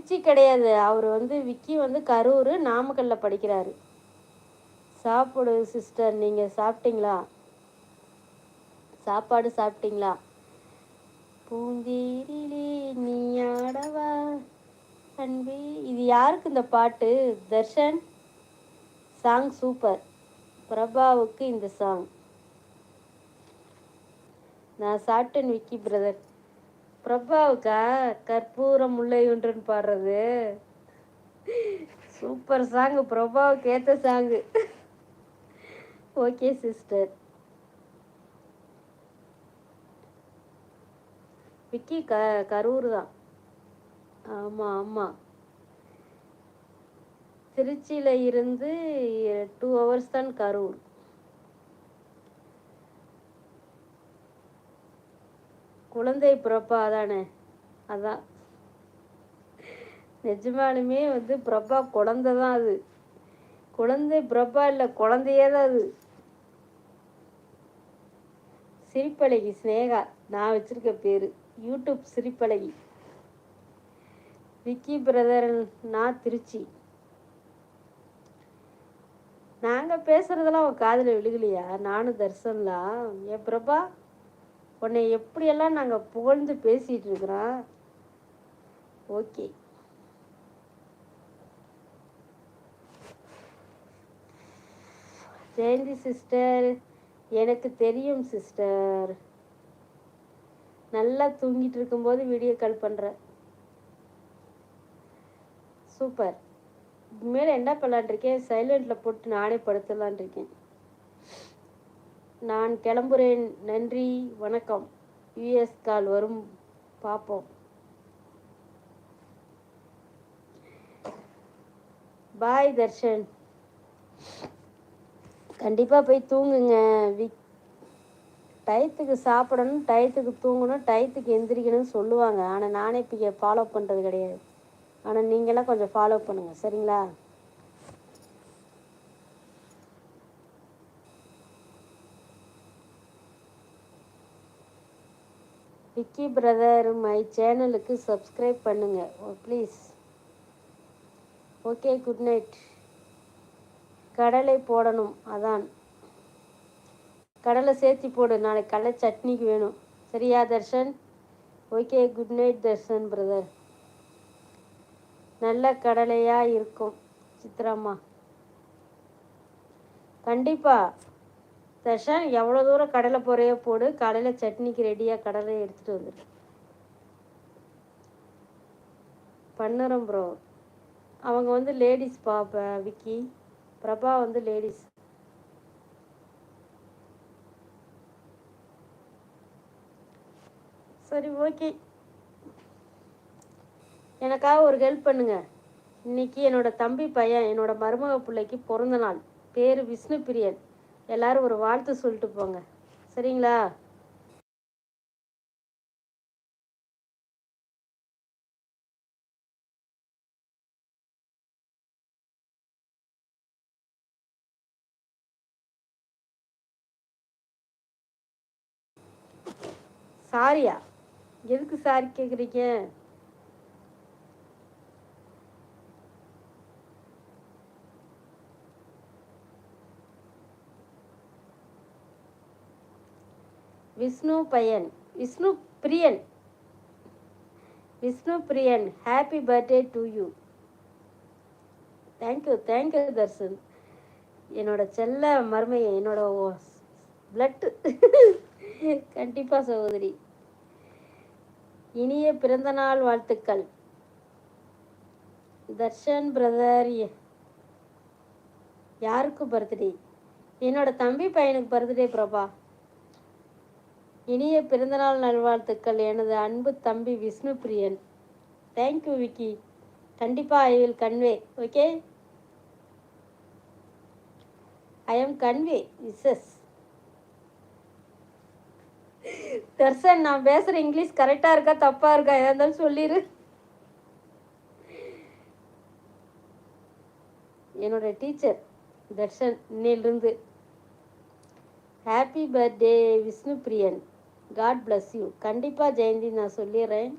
திருச்சி கிடையாது, அவர் வந்து விக்கி வந்து கரூர் நாமக்கல்ல படிக்கிறாரு. சாப்பிடு சிஸ்டர், நீங்கள் சாப்பிட்டீங்களா? சாப்பாடு சாப்பிட்டீங்களா? பூந்தேரிலே நீ ஆடவா அன்பே. இது யாருக்கு இந்த பாட்டு? Darshan song super. பிரபாவுக்கு இந்த சாங். நான் சாப்பிட்டேன் விக்கி பிரதர். பிரபாவுக்கா? கற்பூரம் முல்லை ஒன்றுன்னு பாடுறது சூப்பர் சாங்கு, பிரபாவுக்கு ஏற்ற song. Okay sister. Vicky Karur தான். ஆமாம் ஆமாம், திருச்சியில் இருந்து 2 hours தான் கரூர். குழந்தை பிரபா தானே? அதான் நிஜமாலுமே வந்து பிரபா குழந்தை தான் அது. குழந்தை பிரபா இல்லை, குழந்தையே தான் அது. சிரிப்பழகி ஸ்னேகா நான் வச்சிருக்க பேர், யூடியூப் சிரிப்பழகி. விக்கி பிரதர் நான் திருச்சி. நாங்கள் பேசுகிறதெல்லாம் அவன் காதில் விழுகலையா? நானும் தர்சன்லாம். ஏன் பிரபா, உன்னை எப்படியெல்லாம் நாங்கள் புகழ்ந்து பேசிகிட்டு இருக்கிறோம். ஓகே. ஜெயந்தி சிஸ்டர், எனக்கு தெரியும் சிஸ்டர். நல்லா தூங்கிட்டு இருக்கும்போது வீடியோ கால் பண்ணுறேன். சூப்பர். மேலே என்ன பண்ணலான் இருக்கேன்? சைலண்டில் போட்டு நானே படுத்தலான் இருக்கேன். நான் கிளம்புறேன். நன்றி வணக்கம். யூஎஸ் கால் வரும், பார்ப்போம். பாய் தர்ஷன். கண்டிப்பாக போய் தூங்குங்க. டயத்துக்கு சாப்பிடணும், டயத்துக்கு தூங்கணும், டயத்துக்கு எந்திரிக்கணும்னு சொல்லுவாங்க. ஆனால் நானே இப்போ ஃபாலோ பண்ணுறது கிடையாது. ஆனால் நீங்களாம் கொஞ்சம் ஃபாலோ பண்ணுங்கள், சரிங்களா? விக்கி பிரதர் மை சேனலுக்கு சப்ஸ்கிரைப் பண்ணுங்கள் ப்ளீஸ். Okay, good night. கடலை போடணும், அதான் கடலை சேர்த்தி போடு. நாளைக்கு கடலை சட்னிக்கு வேணும், சரியா Darshan? Okay, good night Darshan brother. நல்ல கடலையாக இருக்கும் சித்ராம்மா. கண்டிப்பாக தர்ஷன், எவ்வளோ தூரம் கடலை போறையோ போடு. காலையில் சட்னிக்கு ரெடியாக கடலை எடுத்துகிட்டு வந்துடு. பண்ணுறோம் ப்ரோ. அவங்க வந்து லேடிஸ் விக்கி. பிரபா வந்து லேடிஸ். சரி, ஓகே. எனக்காக ஒரு ஹெல்ப் பண்ணுங்க. இன்னைக்கு என்னோட தம்பி பையன், என்னோட மருமக பிள்ளைக்கு பிறந்த நாள். பேர் விஷ்ணு பிரியன். எல்லாரும் ஒரு வாழ்த்து சொல்லிட்டு போங்க, சரிங்களா? சாரியா? எதுக்கு சாரி கேட்குறீங்க? விஷ்ணு பையன், Vishnu Priyan. Vishnu Priyan, happy birthday to you. Thank you thank you Darshan. என்னோட செல்ல மருமையை, என்னோட பிளட்டு. கண்டிப்பாக சகோதரி. இனிய பிறந்தநாள் வாழ்த்துக்கள் தர்ஷன் பிரதர். யாருக்கு பர்த்டே? என்னோட தம்பி பையனுக்கு பர்த்டே பிரபா. இனிய பிறந்தநாள் நல்வாழ்த்துக்கள் எனது அன்பு தம்பி விஷ்ணு பிரியன். Thank you Vicky. கண்டிப்பாக I will convey. Okay, I am convey wishes. Darshan, நான் பேசுகிற இங்கிலீஷ் கரெக்டாக இருக்கா தப்பாக இருக்கா? எதா இருந்தாலும் சொல்லிடு. என்னோட டீச்சர் தர்ஷன் இன்னிலிருந்து. Happy birthday Vishnu Priyan. God bless you. கண்டிப்பாக ஜெயந்தி நான் சொல்லிடுறேன்.